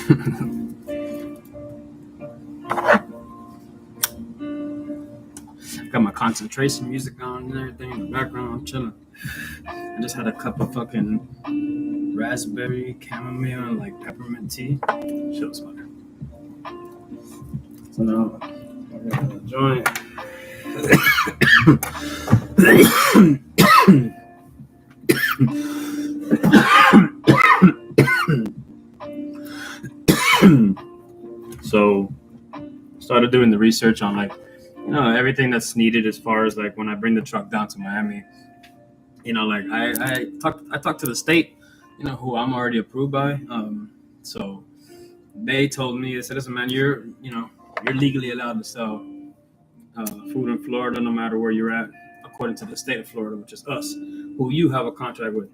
Got my concentration music on and everything in the background. I'm chilling. I just had a cup of fucking raspberry chamomile and like peppermint tea. Shit was fire. So now I got a joint. So started doing the research on like, you know, everything that's needed as far as like when I bring the truck down to Miami. You know, like I talked to the state, you know, who I'm already approved by. So they told me, they said, listen, man, you're legally allowed to sell food in Florida, no matter where you're at, according to the state of Florida, which is us, who you have a contract with.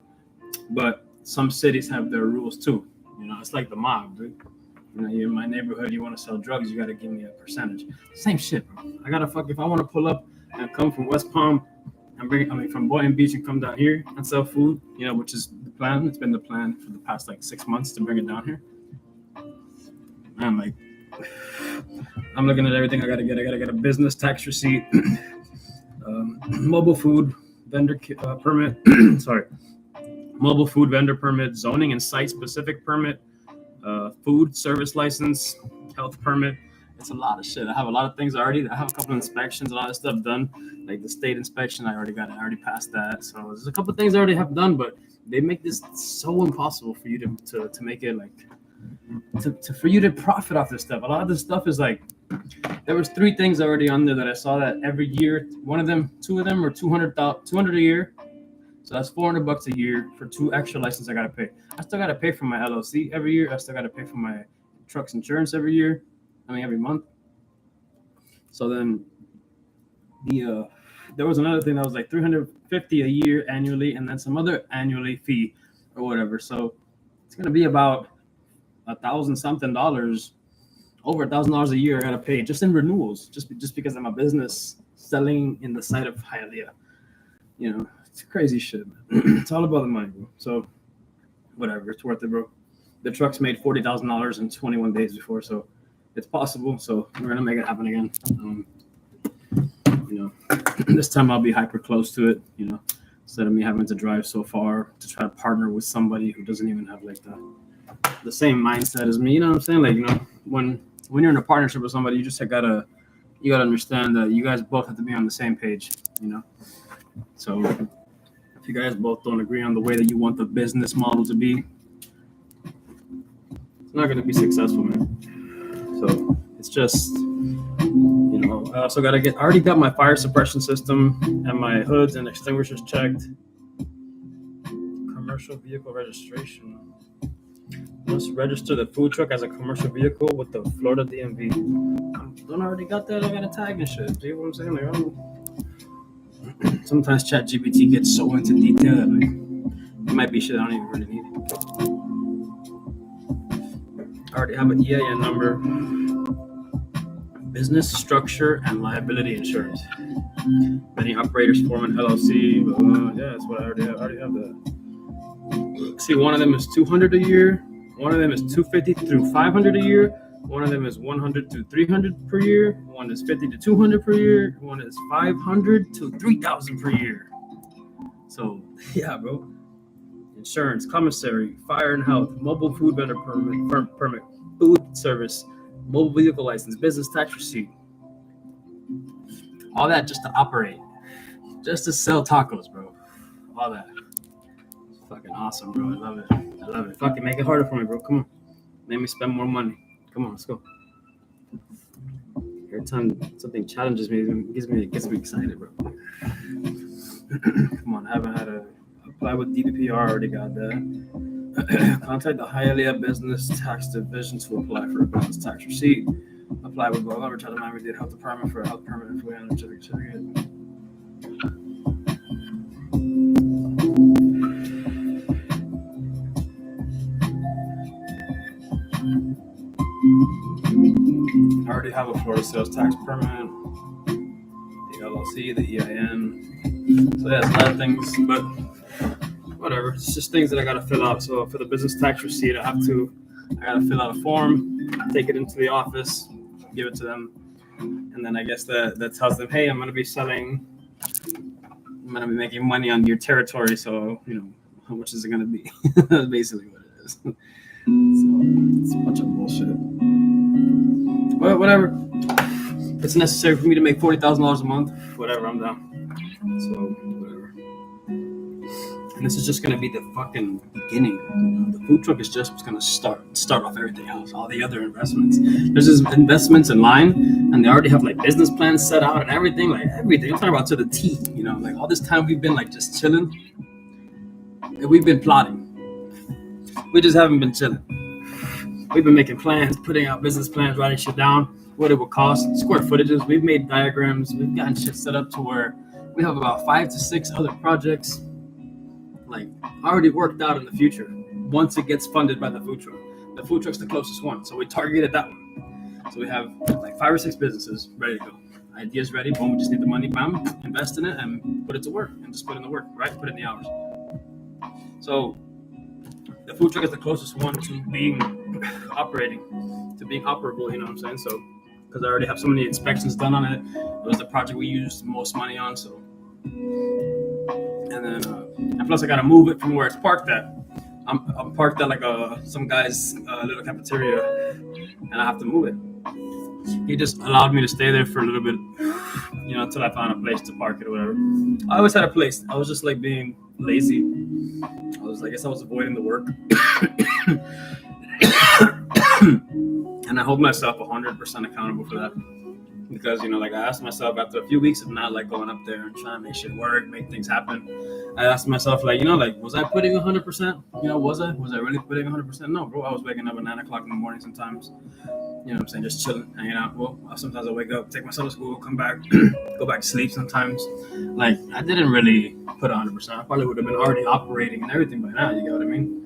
But some cities have their rules too. You know, it's like the mob, dude. You know, you're in my neighborhood, you want to sell drugs, you got to give me a percentage. Same shit, bro. I got to if I want to pull up and come from West Palm and from Boynton Beach and come down here and sell food, you know, which is the plan. It's been the plan for the past like 6 months to bring it down here. Man, like, I'm looking at everything I got to get. I got to get a business tax receipt, mobile food vendor permit, mobile food vendor permit, zoning and site specific permit, food service license, health permit. It's a lot of shit. I have a lot of things already. I have a couple of inspections, a lot of stuff done. Like the state inspection, I already passed that. So there's a couple of things I already have done, but they make this so impossible for you to make it like for you to profit off this stuff. A lot of this stuff is like, there was 3 things already on there that I saw that every year, two of them are $200 a year. So that's $400 a year for 2 extra licenses I got to pay. I still got to pay for my LLC every year. I still got to pay for my truck's insurance every month. So then there was another thing that was like $350 a year annually, and then some other annually fee or whatever. So it's going to be about $1,000-something, over $1,000 a year I got to pay just in renewals, just because I'm a business selling in the site of Hialeah. You know, it's crazy shit, man. It's all about the money, bro. So whatever, it's worth it, bro. The truck's made $40,000 in 21 days before, so it's possible. So we're gonna make it happen again. You know, this time I'll be hyper close to it. You know, instead of me having to drive so far to try to partner with somebody who doesn't even have like the same mindset as me. You know what I'm saying? Like, you know, when you're in a partnership with somebody, you just gotta understand that you guys both have to be on the same page. You know, so if you guys both don't agree on the way that you want the business model to be, it's not going to be successful, man. So it's just, you know, I also I already got my fire suppression system and my hoods and extinguishers checked. Commercial vehicle registration. Must register the food truck as a commercial vehicle with the Florida DMV. Don't already got that? I got a tag and shit. Do you know what I'm saying? Like, sometimes ChatGPT gets so into detail that like, it might be shit I don't even really need. I already have an EIN number, business structure, and liability insurance. Many operators form an LLC. Yeah, that's what I already have. I already have that. See, one of them is $200 a year. One of them is $250 through $500 a year. One of them is $100 to $300 per year. One is $50 to $200 per year. One is $500 to $3,000 per year. So yeah, bro. Insurance, commissary, fire and health, mobile food vendor permit, food service, mobile vehicle license, business tax receipt. All that just to operate, just to sell tacos, bro. All that. It's fucking awesome, bro. I love it. Fucking make it harder for me, bro. Come on. Make me spend more money. Come on, let's go. Every time something challenges me, it gets me excited, bro. Come on, I haven't had to apply with DPPR, already got that. Contact the Hialeah Business Tax Division to apply for a business tax receipt. Apply with blah blah. Try to Miami-Dade Health Department for a health permit and food handler certificate. I already have a Florida sales tax permit, the LLC, the EIN. So yeah, it's a lot of things, but whatever. It's just things that I gotta fill out. So for the business tax receipt, I have to I gotta fill out a form, take it into the office, give it to them, and then I guess that tells them, hey, I'm gonna be making money on your territory, so how much is it gonna be? That's basically what it is. So it's a bunch of bullshit. But whatever. It's necessary for me to make $40,000 a month. Whatever, I'm down. So whatever. And this is just gonna be the fucking beginning. The food truck is just gonna start off everything else. All the other investments. There's just investments in line, and they already have like business plans set out and everything. Like everything. I'm talking about to the T. Like all this time we've been like just chilling. And we've been plotting. We just haven't been chilling. We've been making plans, putting out business plans, writing shit down, what it would cost, square footages. We've made diagrams. We've gotten shit set up to where we have about 5 to 6 other projects like already worked out in the future once it gets funded by the food truck. The food truck's the closest one, so we targeted that one. So we have like 5 or 6 businesses ready to go. Ideas ready, boom, we just need the money, bam, invest in it and put it to work and just put in the work, right? Put in the hours. So the food truck is the closest one to being operating, to being operable, you know what I'm saying? So, because I already have so many inspections done on it. It was the project we used the most money on, so. And then, and plus I gotta move it from where it's parked at. I'm parked at like some guy's little cafeteria, and I have to move it. He just allowed me to stay there for a little bit, until I found a place to park it or whatever. I always had a place. I was just like being lazy. I guess I was avoiding the work. And I hold myself 100% accountable for that. Because, I asked myself after a few weeks of not like going up there and trying to make shit work, make things happen. I asked myself was I putting 100%? Was I really putting 100%? No, bro. I was waking up at 9 o'clock in the morning sometimes. You know what I'm saying? Just chilling, hanging out. Well, sometimes I wake up, take myself to school, come back, go back to sleep sometimes. Like, I didn't really put 100%. I probably would have been already operating and everything by now, you get what I mean?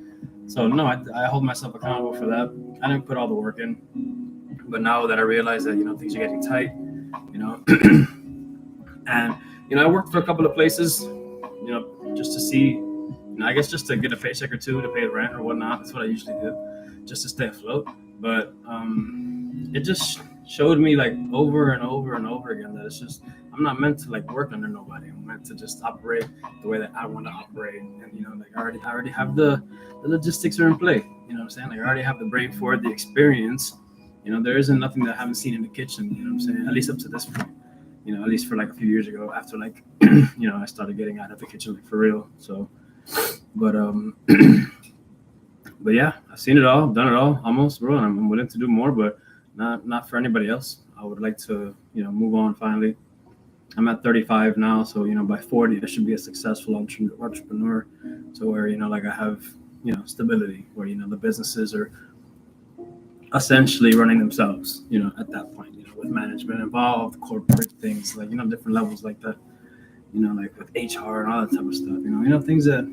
So, no, I hold myself accountable for that. I didn't put all the work in. But now that I realize that, things are getting tight, and, I worked for a couple of places, just to see, I guess just to get a paycheck or two to pay the rent or whatnot. That's what I usually do, just to stay afloat. But it just showed me like over and over and over again that it's just, I'm not meant to like work under nobody. I'm meant to just operate the way that I want to operate. And, I already have the logistics are in play. You know what I'm saying? Like I already have the brain for it, the experience. There isn't nothing that I haven't seen in the kitchen, you know what I'm saying? At least up to this point, at least for like a few years ago after like, I started getting out of the kitchen like for real. So, but yeah, I've seen it all, I've done it all almost, bro. And I'm willing to do more, but not for anybody else. I would like to, move on finally. I'm at 35 now. So, by 40, I should be a successful entrepreneur. So where, like I have, stability where, the businesses are essentially running themselves, at that point, with management involved, corporate things, like, different levels like that, like with HR and all that type of stuff, things that,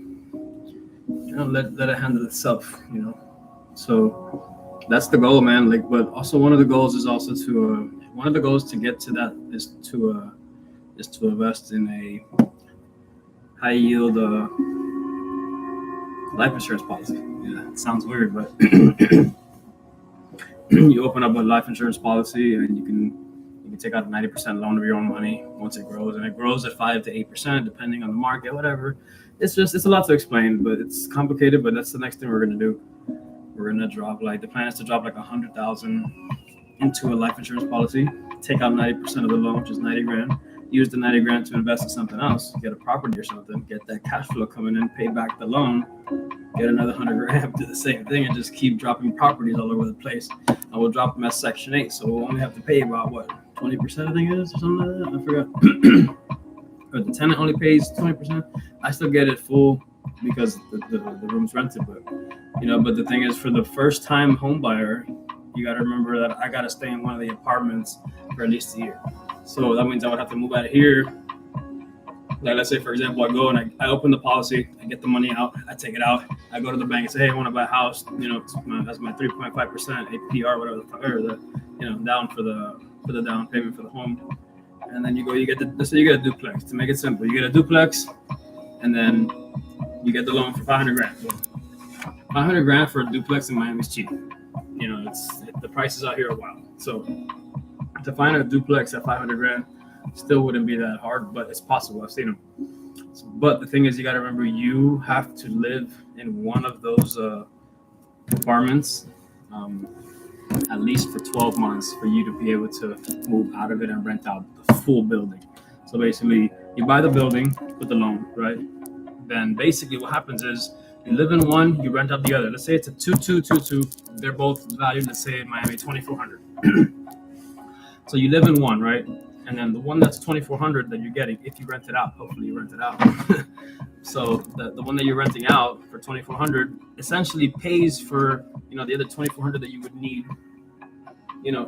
let it handle itself, So that's the goal, man. Like, but also one of the goals is also to get to that is to invest in a high yield life insurance policy. Yeah, it sounds weird, but you open up a life insurance policy and you can take out a 90% loan of your own money once it grows, and it grows at 5 to 8% depending on the market, whatever. It's a lot to explain, but it's complicated. But that's the next thing we're gonna do. We're gonna drop the plan is to drop like $100,000 into a life insurance policy, take out 90% of the loan, which is 90 grand. Use the 90 grand to invest in something else, get a property or something, get that cash flow coming in, pay back the loan, get another 100 grand, do the same thing, and just keep dropping properties all over the place. And we'll drop them as Section 8, so we'll only have to pay about 20%, I think it is, or something like that. I forgot. Or the tenant only pays 20%. I still get it full because the room's rented, but but the thing is, for the first time home buyer, you got to remember that I got to stay in one of the apartments for at least a year. So that means I would have to move out of here. Like, let's say, for example, I go and I open the policy, I get the money out, I take it out, I go to the bank and say, hey, I want to buy a house, that's my 3.5% APR, whatever, or the, down for the down payment for the home. And then you get let's say you get a duplex. To make it simple, you get a duplex, and then you get the loan for 500 grand. 500 grand for a duplex in Miami is cheap. the prices out here are wild. So to find a duplex at 500 grand still wouldn't be that hard, but it's possible. I've seen them. But the thing is, you got to remember, you have to live in one of those apartments at least for 12 months for you to be able to move out of it and rent out the full building. So basically, you buy the building with the loan, right? Then basically what happens is you live in one, you rent out the other. Let's say it's a 2222. They're both valued, let's say in Miami, 2,400. So you live in one, right? And then the one that's 2,400 that you're getting, if you rent it out, hopefully you rent it out. So the one that you're renting out for 2,400 essentially pays for, the other 2,400 that you would need,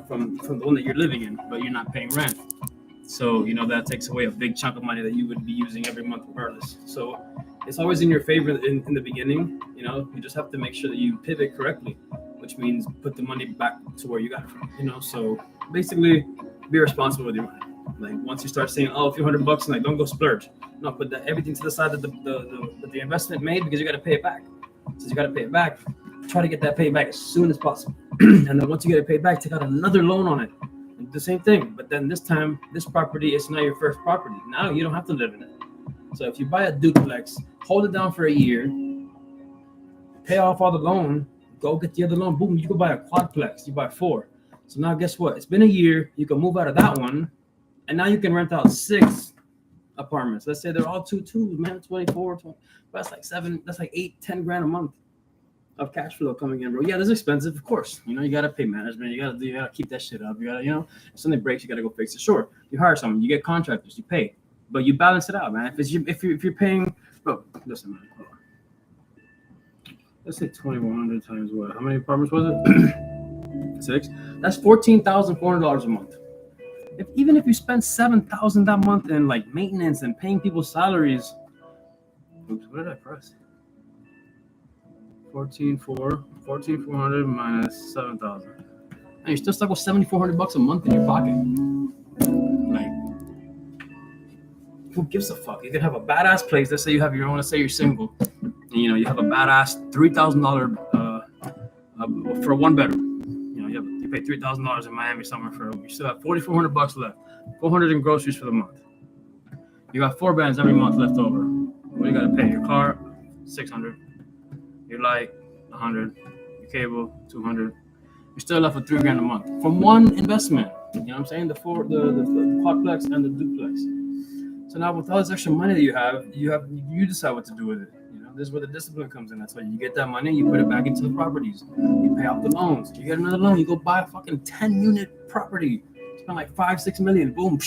from the one that you're living in, but you're not paying rent. So, that takes away a big chunk of money that you would be using every month regardless. So it's always in your favor in the beginning. You just have to make sure that you pivot correctly, which means put the money back to where you got it from, so basically be responsible with your money. Like once you start saying, a few $100, like don't go splurge. No, put everything to the side that the investment made, because you got to pay it back. Since you got to pay it back, try to get that paid back as soon as possible. And then once you get it paid back, take out another loan on it. And do the same thing. But then this time, this property is not your first property. Now you don't have to live in it. So if you buy a duplex, hold it down for a year, pay off all the loan, go get the other loan. Boom, you go buy a quadplex. You buy 4. So now guess what? It's been a year. You can move out of that one. And now you can rent out 6 apartments. Let's say they're all 2-2s, man, 24, 20. That's like 7, that's like 8, 10 grand a month of cash flow coming in, bro. Yeah, that's expensive, of course. You gotta pay management. You gotta keep that shit up. You gotta, if something breaks, you gotta go fix it. Sure, you hire someone, you get contractors, you pay, but you balance it out, man. If you're paying, bro, listen, man. Hold on. Let's say 2,100 times what? How many apartments was it? 6. That's $14,400 a month. Even if you spend $7,000 that month in like maintenance and paying people's salaries. Oops, what did I press? 14,400 minus 7,000. And you're still stuck with $7,400 a month in your pocket. Like, who gives a fuck? You can have a badass place. Let's say you have your own. Let's say you're single, and you have a badass $3,000 for 1 bedroom. You pay $3,000 in Miami somewhere you still have $4,400 left, $400 in groceries for the month. You got 4 bands every month left over. What do you gotta pay? Your car, $600. Your light, $100. Your cable, $200. You're still left with $3 grand a month from one investment. You know what I'm saying? The quadplex and the duplex. So now with all this extra money that you decide what to do with it. This is where the discipline comes in. That's why you get that money, you put it back into the properties. You pay off the loans. You get another loan. You go buy a fucking 10-unit property. Spend like $5-6 million. Boom,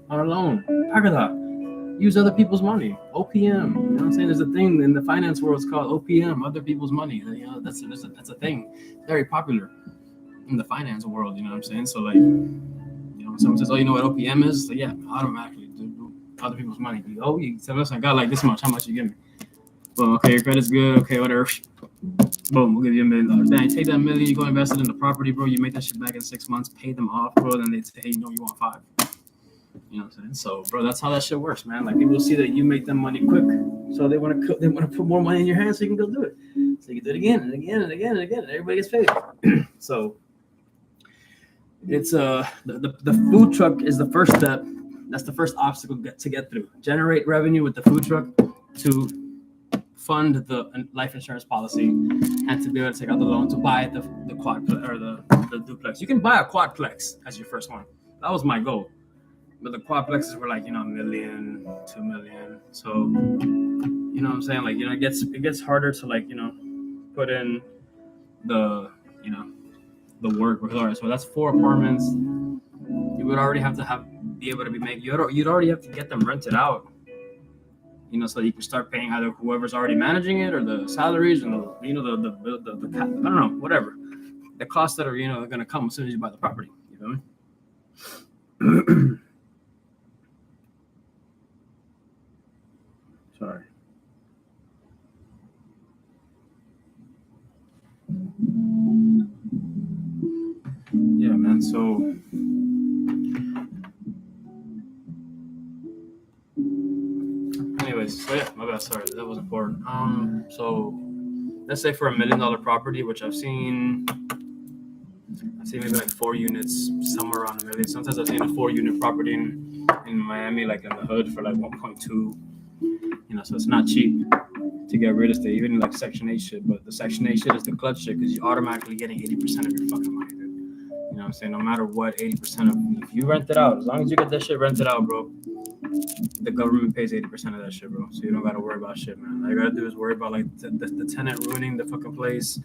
on a loan. Pack of that. Use other people's money. OPM. You know what I'm saying? There's a thing in the finance world. It's called OPM. Other people's money. That's a thing. It's very popular in the finance world. You know what I'm saying? So like, when someone says, "Oh, you know what OPM is?" So yeah, automatically do other people's money. You tell us I got like this much. How much you give me? Boom, okay, your credit's good, okay, whatever. Boom, we'll give you $1 million. Then you take that $1 million, you go invest it in the property, bro. You make that shit back in 6 months, pay them off, bro. Then they say, hey, you want 5. You know what I'm saying? So, bro, that's how that shit works, man. Like people see that you make them money quick, so they want to put more money in your hands so you can go do it. So you can do it again and again and again and again, and everybody gets paid. So it's the food truck is the first step. That's the first obstacle to get through. Generate revenue with the food truck to fund the life insurance policy and to be able to take out the loan to buy the quadplex or the duplex. You can buy a quadplex as your first one. That was my goal. But the quadplexes were like, $1 million, $2 million. So, you know what I'm saying? Like, it gets harder to like, put in the work required. So that's 4 apartments. You would already have to be able to be making, you'd already have to get them rented out. So you can start paying either whoever's already managing it or the salaries and the I don't know, whatever. The costs that are, are going to come as soon as you buy the property. You feel me? Sorry. Yeah, man. So anyways, so yeah, my bad. Sorry, that was important. So let's say for $1 million property, which I've seen I've seen maybe like 4 units somewhere around $1 million. Sometimes I've seen a 4-unit property in Miami, like in the hood, for like 1.2. So it's not cheap to get real estate, even like Section 8 shit. But the Section 8 shit is the clutch shit because you're automatically getting 80% of your fucking money, dude. You know what I'm saying? No matter what, 80% of, if you rent it out, as long as you get that shit rented out, bro, the government pays 80% of that shit, bro. So you don't gotta worry about shit, man. All you gotta do is worry about like the tenant ruining the fucking place,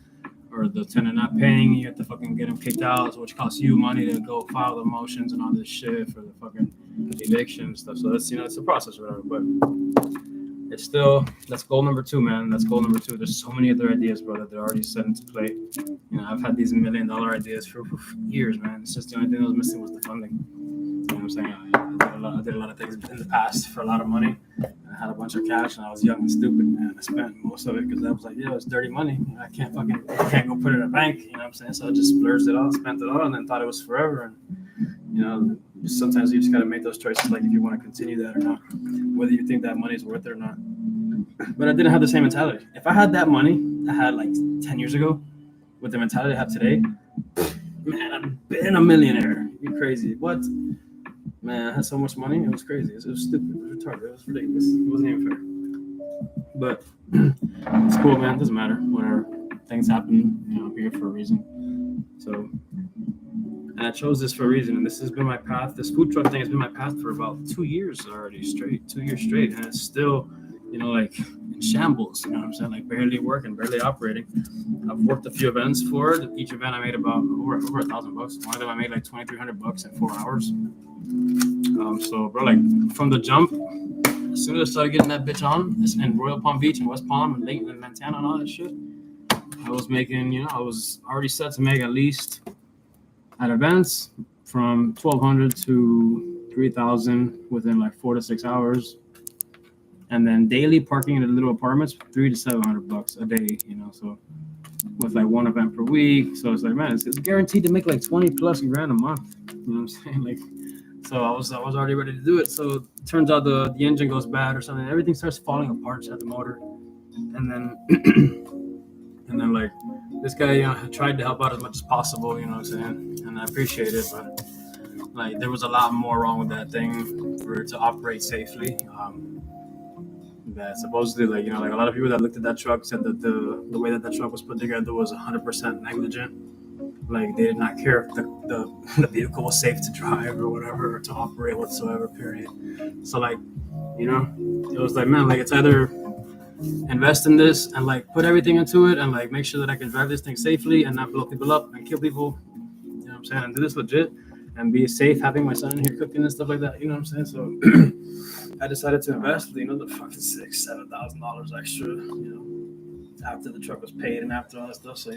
or the tenant not paying. You have to fucking get them kicked out, which costs you money to go file the motions and all this shit for the fucking eviction and stuff. So that's, it's a process or whatever. But it's still, that's goal number 2, man. That's goal number 2. There's so many other ideas, bro, that they're already set into play. I've had these $1 million ideas for years, man. It's just the only thing that was missing was the funding. You know what I'm saying? I did a lot of things in the past for a lot of money. I had a bunch of cash and I was young and stupid, man. I spent most of it because I was like, it's dirty money. I can't go put it in a bank. You know what I'm saying? So I just splurged it all, spent it all, and then thought it was forever. And sometimes you just gotta make those choices, like if you want to continue that or not, whether you think that money is worth it or not. But I didn't have the same mentality. If I had that money I had like 10 years ago, with the mentality I have today, man, I've been a millionaire. You're crazy. What? Man, I had so much money. It was crazy. It was stupid. It was retarded. It was ridiculous. It wasn't even fair. But it's cool, man. It doesn't matter. Whatever. Things happen. I'm here for a reason. So, and I chose this for a reason. And this has been my path. This food truck thing has been my path for about 2 years already straight. 2 years straight. And it's still, like in shambles. You know what I'm saying? Like barely working, barely operating. I've worked a few events for it. Each event I made about over $1,000. One of them I made like $2,300 in 4 hours. So bro, like from the jump, as soon as I started getting that bitch on, it's in Royal Palm Beach and West Palm and Layton and Montana and all that shit, I was making, I was already set to make at least at events from $1,200 to $3,000 within like 4 to 6 hours. And then daily parking in the little apartments, $300 to $700 a day, so with like one event per week. So it's like, man, it's guaranteed to make like 20 plus grand a month. You know what I'm saying? Like, so I was already ready to do it. So it turns out the engine goes bad or something. Everything starts falling apart at the motor. And then like this guy, tried to help out as much as possible, you know what I'm saying? And I appreciate it, but like there was a lot more wrong with that thing for it to operate safely. That supposedly, like a lot of people that looked at that truck said that the way that truck was put together was 100% negligent. Like they did not care if the vehicle was safe to drive or whatever, or to operate whatsoever, period. So like, it was like, man, like it's either invest in this and like put everything into it and like make sure that I can drive this thing safely and not blow people up and kill people, you know what I'm saying, and do this legit and be safe having my son in here cooking and stuff like that, you know what I'm saying? So I decided to invest, the fucking $6,000-$7,000 extra, after the truck was paid and after all that stuff. So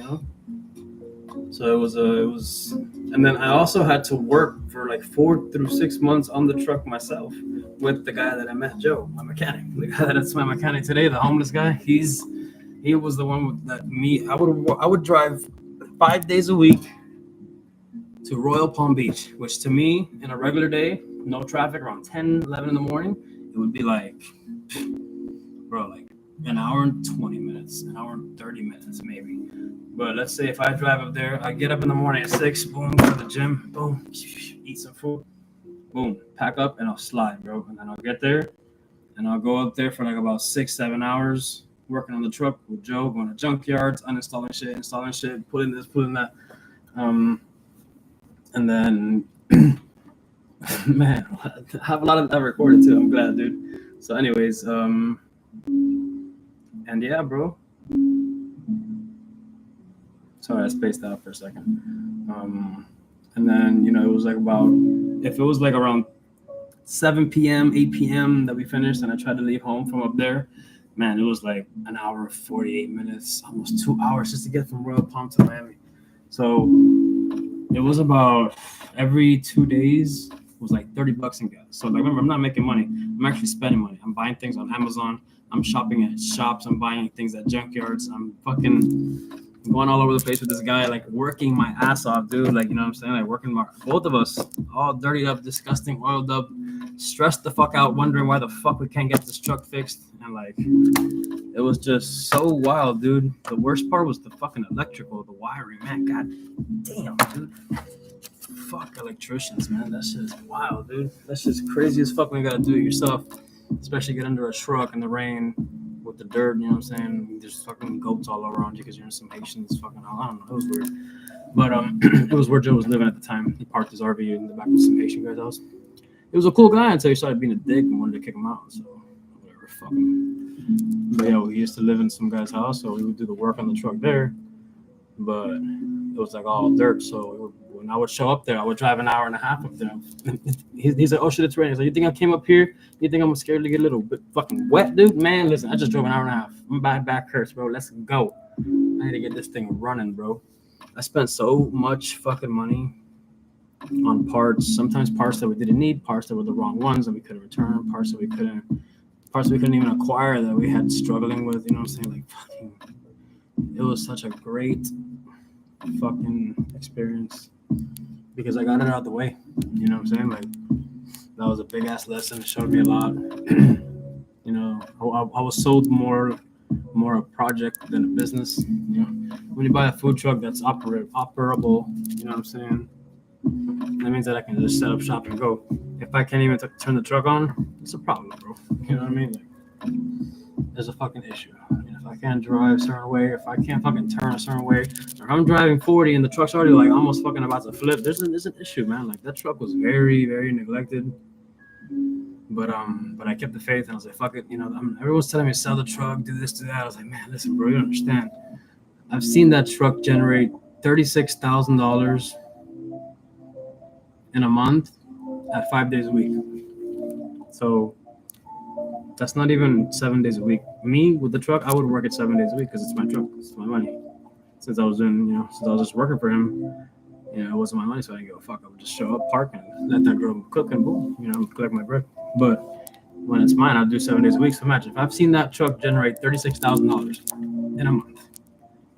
it was, and then I also had to work for like 4 through 6 months on the truck myself with the guy that I met, Joe, my mechanic, the guy that's my mechanic today, the homeless guy. He was the one that I would drive 5 days a week to Royal Palm Beach, which to me, in a regular day, no traffic, around 10, 11 in the morning, it would be like, bro, like an hour and 20 minutes, an hour and 30 minutes maybe. But let's say if I drive up there, I get up in the morning at 6, boom, go to the gym, boom, eat some food, boom, pack up, and I'll slide, bro. And then I'll get there, and I'll go up there for like about 6-7 hours, working on the truck with Joe, going to junkyards, uninstalling shit, installing shit, putting this, putting that. And then, man, I have a lot of that recorded too. I'm glad, dude. So anyways, and yeah, bro. Sorry, I spaced out for a second. And then, it was like if it was like around 7 p.m., 8 p.m. that we finished and I tried to leave home from up there, man, it was like an hour and 48 minutes, almost 2 hours just to get from Royal Palm to Miami. So it was about every 2 days was like $30 in gas. So like, remember, I'm not making money. I'm actually spending money. I'm buying things on Amazon. I'm shopping at shops. I'm buying things at junkyards. I'm fucking going all over the place with this guy, like working my ass off, dude. Like, you know what I'm saying? Like working both of us, all dirtied up, disgusting, oiled up, stressed the fuck out, wondering why the fuck we can't get this truck fixed. And like, it was just so wild, dude. The worst part was the fucking electrical, the wiring, man. God damn, dude. Fuck electricians, man. That shit is wild, dude. That's just crazy as fuck when you gotta do it yourself. Especially get under a truck in the rain with the dirt, you know what I'm saying? There's fucking goats all around you because you're in some Haitians fucking hell. I don't know. It was weird. But it was where Joe was living at the time. He parked his RV in the back of some Haitian guy's house. He was a cool guy until he started being a dick and wanted to kick him out. So whatever, fuck him. But yeah, we used to live in some guy's house, so we would do the work on the truck there. But it was like all dirt, so when I would show up there, I would drive an hour and a half up there. He's like, oh shit, it's raining. He's like, you think I came up here? You think I'm scared to get a little bit fucking wet, dude? Man, listen, I just drove an hour and a half. My back hurts, bro. Let's go. I need to get this thing running, bro. I spent so much fucking money on parts. Sometimes parts that we didn't need, parts that were the wrong ones that we couldn't return, parts that we couldn't even acquire that we had struggling with. You know what I'm saying? Like fucking, it was such a great fucking experience because I got it out of the way. You know what I'm saying? Like that was a big ass lesson. It showed me a lot. You know, I was sold more a project than a business. You know, when you buy a food truck that's operable, you know what I'm saying? That means that I can just set up shop and go. If I can't even turn the truck on, it's a problem, bro. You know what I mean? Like, there's a fucking issue. If I can't drive a certain way, if I can't fucking turn a certain way, or if I'm driving 40 and the truck's already like almost fucking about to flip, there's an issue, man. Like that truck was very, very neglected. But I kept the faith and I was like, fuck it. You know, everyone's telling me to sell the truck, do this, do that. I was like, man, listen, bro, you don't understand. I've seen that truck generate $36,000 in a month at 5 days a week. So that's not even 7 days a week. Me with the truck, I would work it 7 days a week because it's my truck, it's my money. Since I was just working for him, you know, it wasn't my money, so I didn't give a fuck. I would just show up, park, and let that girl cook and boom, you know, collect my bread. But when it's mine, I'll do 7 days a week. So imagine if I've seen that truck generate $36,000 in a month,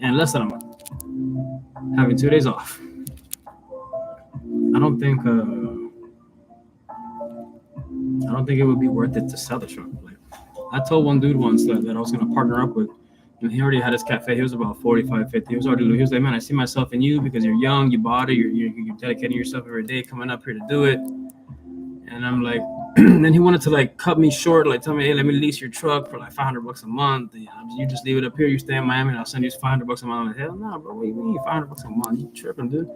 in less than a month, having 2 days off. I don't think it would be worth it to sell the truck. Like, I told one dude once that I was gonna partner up with, and he already had his cafe. He was about 45, 50. He was like, man, I see myself in you because you're young, you bought it, you're dedicating yourself every day, coming up here to do it. And I'm like, then he wanted to like cut me short, like tell me, hey, let me lease your truck for like $500 a month. You just leave it up here. You stay in Miami, and I'll send you $500 a month. I'm like, hell no, bro. What do you mean $500 a month? You tripping, dude?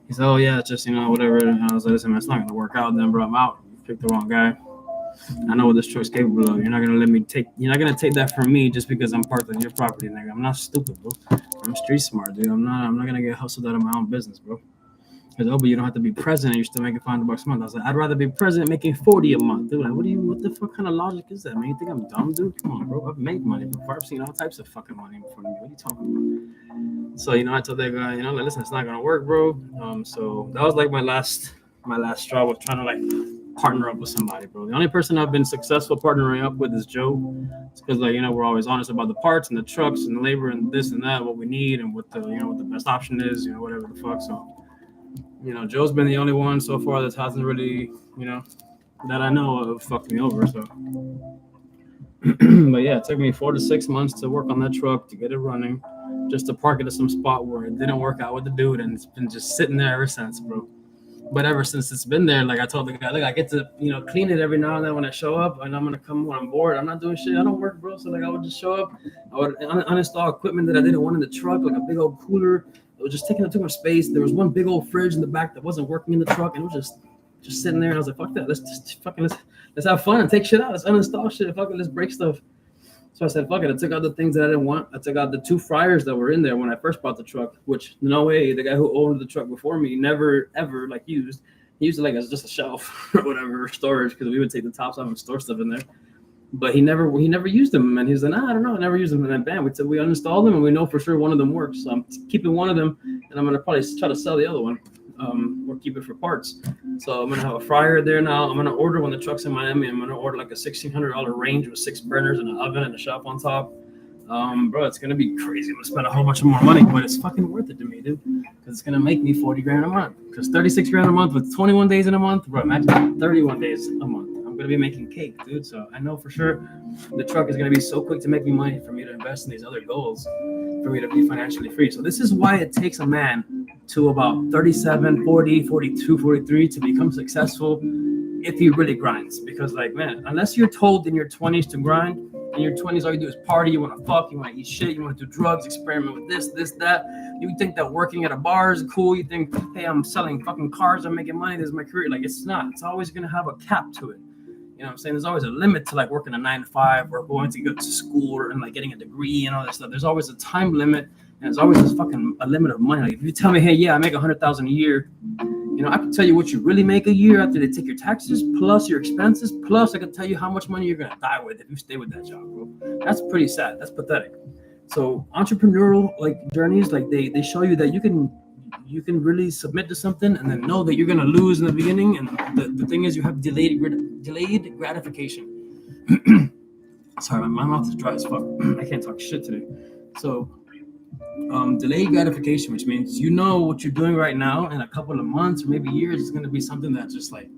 He said, oh yeah, it's just, you know, whatever. And I was like, listen, man, it's not gonna work out. Then, bro, I'm out. You picked the wrong guy. I know what this truck's capable of. You're not gonna take that from me just because I'm parked on your property, nigga. I'm not stupid, bro. I'm street smart, dude. I'm not gonna get hustled out of my own business, bro. Because but you don't have to be present and you're still making $500 a month. I was like, I'd rather be present making 40 a month, dude. Like, what the fuck kind of logic is that, man? You think I'm dumb, dude? Come on, bro. I've made money before. I've seen all types of fucking money in front of me. What are you talking about? So, you know, I told that guy, you know, like, listen, it's not gonna work, bro. So that was like my last straw was trying to like partner up with somebody, bro. The only person I've been successful partnering up with is Joe. It's because, like, you know, we're always honest about the parts and the trucks and the labor and this and that, what we need and what the best option is, you know, whatever the fuck. So, you know, Joe's been the only one so far that hasn't really, you know, that I know of fucked me over. So, but yeah, it took me 4 to 6 months to work on that truck to get it running, just to park it at some spot where it didn't work out with the dude, and it's been just sitting there ever since, bro. But ever since it's been there, like I told the guy, look, I get to, you know, clean it every now and then when I show up, and I'm gonna come when I'm bored. I'm not doing shit. I don't work, bro. So like I would just show up. I would uninstall equipment that I didn't want in the truck, like a big old cooler. It was just taking up too much space. There was one big old fridge in the back that wasn't working in the truck, and it was just sitting there. And I was like, fuck that. Let's have fun and take shit out. Let's uninstall shit. Fuck it. Let's break stuff. So I said, fuck it. I took out the things that I didn't want. I took out the 2 fryers that were in there when I first bought the truck, which no way, the guy who owned the truck before me never ever like used. He used it like as just a shelf or whatever, storage, because we would take the tops off and store stuff in there. But he never used them, and he was like, nah, I don't know, I never used them. And then bam, we uninstalled them, and we know for sure one of them works. So I'm keeping one of them, and I'm gonna probably try to sell the other one, or keep it for parts. So I'm gonna have a fryer there now. I'm gonna order when the truck's in Miami. I'm gonna order like a $1,600 range with 6 burners and an oven and a shelf on top. Bro, it's gonna be crazy. I'm gonna spend a whole bunch of more money, but it's fucking worth it to me, dude. Because it's gonna make me 40 grand a month. Because 36 grand a month with 21 days in a month, bro. Imagine 31 days a month. I'm I'm gonna be making cake, dude. So I know for sure the truck is gonna be so quick to make me money for me to invest in these other goals, for me to be financially free. So this is why it takes a man to about 37, 40, 42, 43 to become successful if he really grinds. Because like, man, unless you're told in your 20s to grind, in your 20s all you do is party, you want to fuck, you want to eat shit, you want to do drugs, experiment with this, that. You think that working at a bar is cool. You think, hey, I'm selling fucking cars, I'm making money, this is my career. Like, it's not. It's always going to have a cap to it. You know what I'm saying? There's always a limit to like working a 9 to 5 or going to go to school and like getting a degree and all that stuff. There's always a time limit, and there's always this fucking a limit of money. Like if you tell me, hey, yeah, I make $100,000 a year, you know, I can tell you what you really make a year after they take your taxes plus your expenses, plus I can tell you how much money you're gonna die with if you stay with that job, bro. That's pretty sad. That's pathetic. So entrepreneurial like journeys, like they show you that you can really submit to something and then know that you're gonna lose in the beginning. And the thing is, you have delayed gratification. Sorry, my mouth is dry as fuck. I can't talk shit today. So delayed gratification, which means you know what you're doing right now in a couple of months or maybe years is going to be something that just like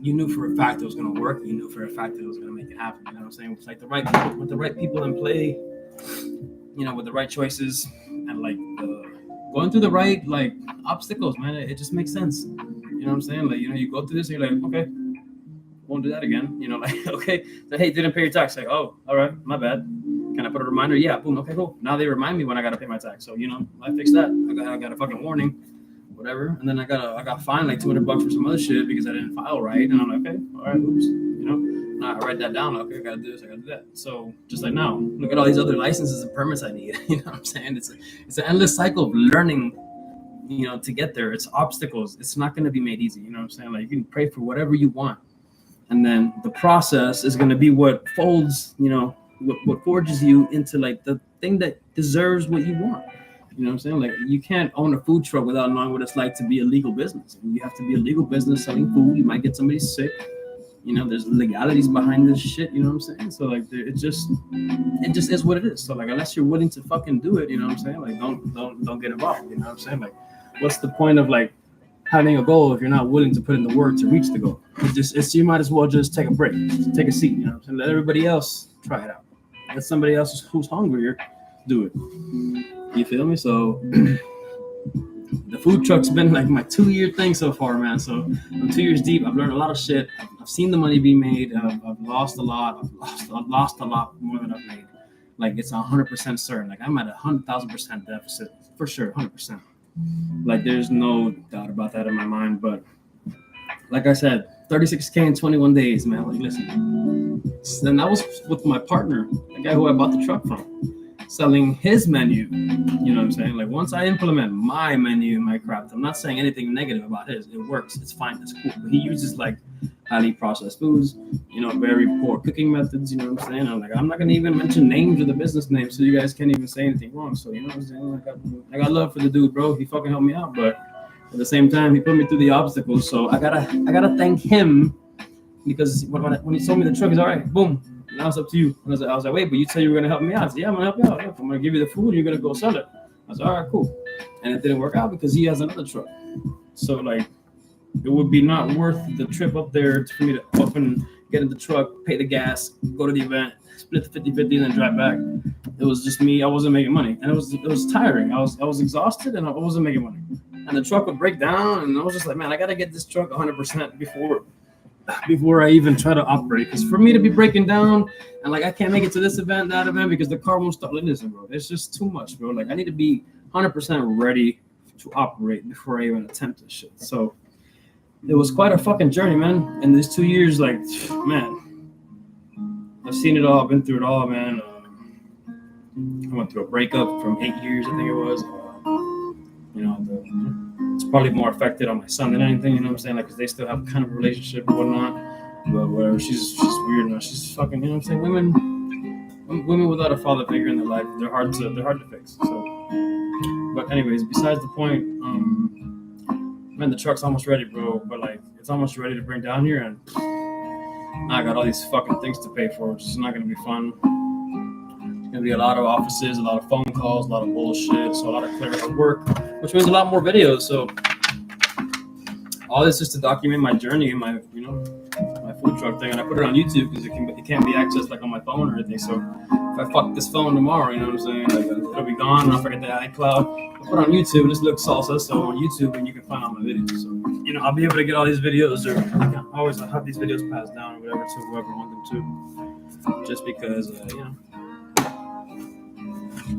you knew for a fact it was going to work. You knew for a fact that it was going to make it happen. You know what I'm saying? It's like the right people, with the right people in play, you know, with the right choices and like going through the right like obstacles, man. It just makes sense. You know what I'm saying? Like, you know, you go through this and you're like, okay, won't do that again. You know, like, okay, so, hey, didn't pay your tax. Like, oh, all right, my bad. Can I put a reminder? Yeah, boom, okay, cool. Now they remind me when I gotta pay my tax. So, you know, I fixed that. I got a fucking warning, whatever. And then I got fined like $200 for some other shit because I didn't file right. And I'm like, okay, all right, oops. You know, now I write that down. Okay, I gotta do this, I gotta do that. So just like now, look at all these other licenses and permits I need. You know what I'm saying? It's an endless cycle of learning, you know, to get there. It's obstacles. It's not gonna be made easy. You know what I'm saying? Like you can pray for whatever you want. And then the process is gonna be what folds, you know, what forges you into like the thing that deserves what you want. You know what I'm saying? Like you can't own a food truck without knowing what it's like to be a legal business. And you have to be a legal business selling food. You might get somebody sick. You know, there's legalities behind this shit. You know what I'm saying? So like it just is what it is. So like unless you're willing to fucking do it, you know what I'm saying? Like don't get involved. You know what I'm saying? Like what's the point of like having a goal if you're not willing to put in the work to reach the goal? It's you might as well just take a break, just take a seat. You know what I'm saying? Let everybody else try it out. Let somebody else who's hungrier do it. You feel me? So the food truck's been like my 2-year thing so far, man. So I'm 2 years deep. I've learned a lot of shit. I've seen the money be made. I've lost a lot. I've lost a lot more than I've made. Like it's 100% certain. Like I'm at 100,000% deficit for sure, 100%. Like there's no doubt about that in my mind. But like I said, 36K in 21 days, man. Like listen. And that was with my partner, the guy who I bought the truck from, selling his menu. You know what I'm saying? Like once I implement my menu in my craft, I'm not saying anything negative about his. It works. It's fine. It's cool. But he uses like highly processed foods, you know, very poor cooking methods. You know what I'm saying? I'm not gonna even mention names or the business names, so you guys can't even say anything wrong. So you know what I'm saying? I got love for the dude, bro. He fucking helped me out, but at the same time, he put me through the obstacles. So I gotta thank him. Because when he told me the truck is all right, boom, now it's up to you. And I was like, wait, but you said you were gonna help me out. I said, yeah, I'm gonna help you out. Yeah, I'm gonna give you the food, you're gonna go sell it. I said, all right, cool. And it didn't work out because he has another truck. So like, it would be not worth the trip up there for me to up and get in the truck, pay the gas, go to the event, split the 50-50, and then drive back. It was just me. I wasn't making money, and it was tiring. I was exhausted, and I wasn't making money. And the truck would break down, and I was just like, man, I gotta get this truck 100% before I even try to operate. Because for me to be breaking down and like I can't make it to this event, that event because the car won't start. Listen, bro, it's just too much, bro. Like I need to be 100% ready to operate before I even attempt this shit. So it was quite a fucking journey, man. And these 2 years, like, man, I've seen it all, been through it all, man. I went through a breakup from 8 years, I think it was. You know, it's probably more affected on my son than anything, you know what I'm saying? Like, because they still have kind of a relationship and whatnot. But whatever, she's weird now. She's fucking, you know what I'm saying? Women without a father figure in their life, they're hard to fix. So, but anyways, besides the point, man, the truck's almost ready, bro. But like, it's almost ready to bring down here, and now I got all these fucking things to pay for, which is not gonna be fun. It's gonna be a lot of offices, a lot of phone calls, a lot of bullshit, so a lot of clerical work, which means a lot more videos. So all this is to document my journey and my food food truck thing, and I put it on YouTube because it can't be accessed like on my phone or anything. So if I fuck this phone tomorrow, you know what I'm saying? Like it'll be gone. I'll forget the iCloud. I put it on YouTube. This looks salsa, so on YouTube, and you can find all my videos. So I'll be able to get all these videos, or I always have these videos passed down or whatever to whoever I want them to, just because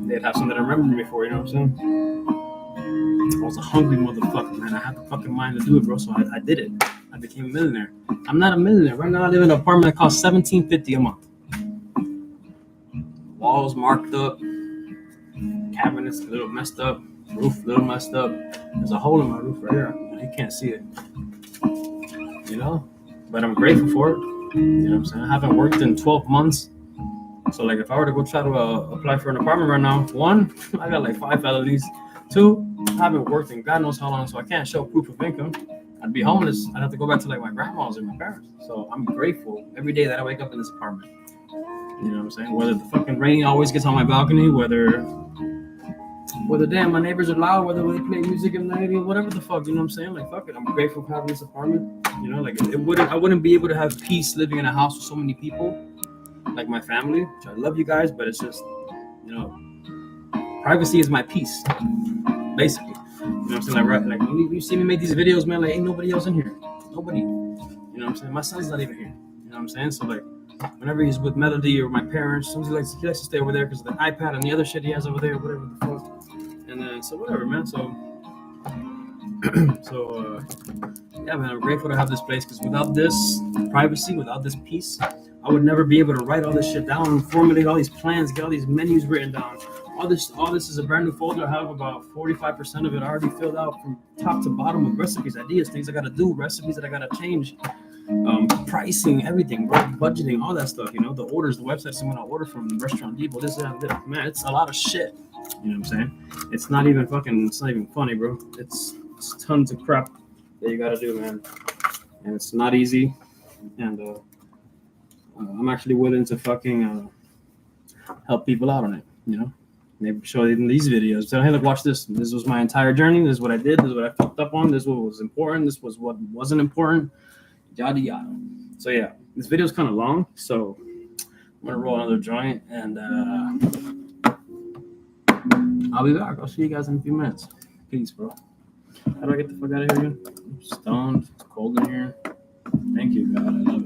they'd have something to remember me for. You know what I'm saying? I was a hungry motherfucker, man. I had the fucking mind to do it, bro. So I did it. I became a millionaire. I'm not a millionaire right now. I live in an apartment that costs $1,750 a month. Walls marked up, cabinets a little messed up, roof a little messed up. There's a hole in my roof right here. You can't see it, But I'm grateful for it. You know what I'm saying? I haven't worked in 12 months. So like, if I were to go try to apply for an apartment right now, 1, I got like 5 felonies. 2, I haven't worked in God knows how long, so I can't show proof of income. I'd be homeless. I'd have to go back to like my grandma's or my parents. So I'm grateful every day that I wake up in this apartment. You know what I'm saying? Whether the fucking rain always gets on my balcony, whether damn my neighbors are loud, whether they play music at night, whatever the fuck, you know what I'm saying? Like fuck it, I'm grateful for having this apartment. Like I wouldn't be able to have peace living in a house with so many people, like my family, which I love you guys, but it's just, privacy is my peace, basically. You know what I'm saying? Like you see me make these videos, man, like ain't nobody else in here. Nobody. You know what I'm saying? My son's not even here. You know what I'm saying? So like whenever he's with Melody or my parents, he likes to stay over there because of the iPad and the other shit he has over there, whatever the fuck. And then so whatever, man. So yeah, man, I'm grateful to have this place because without this privacy, without this peace, I would never be able to write all this shit down, formulate all these plans, get all these menus written down. All this is a brand new folder. I have about 45% of it already filled out from top to bottom with recipes, ideas, things I gotta do, recipes that I gotta change, pricing, everything, budgeting, all that stuff. The orders, the websites I'm gonna order from, Restaurant Depot, this, that, that. Man, it's a lot of shit. You know what I'm saying? It's not even funny, bro. It's tons of crap that you gotta do, man. And it's not easy. And I'm actually willing to fucking help people out on it, Maybe show them these videos. So hey, look, watch this. This was my entire journey. This is what I did. This is what I fucked up on. This is what was important. This was what wasn't important. Yada yada. So yeah, this video is kind of long. So I'm gonna roll another joint, and I'll be back. I'll see you guys in a few minutes. Peace, bro. How do I get the fuck out of here again? I'm stoned. It's cold in here. Thank you, God. I love it.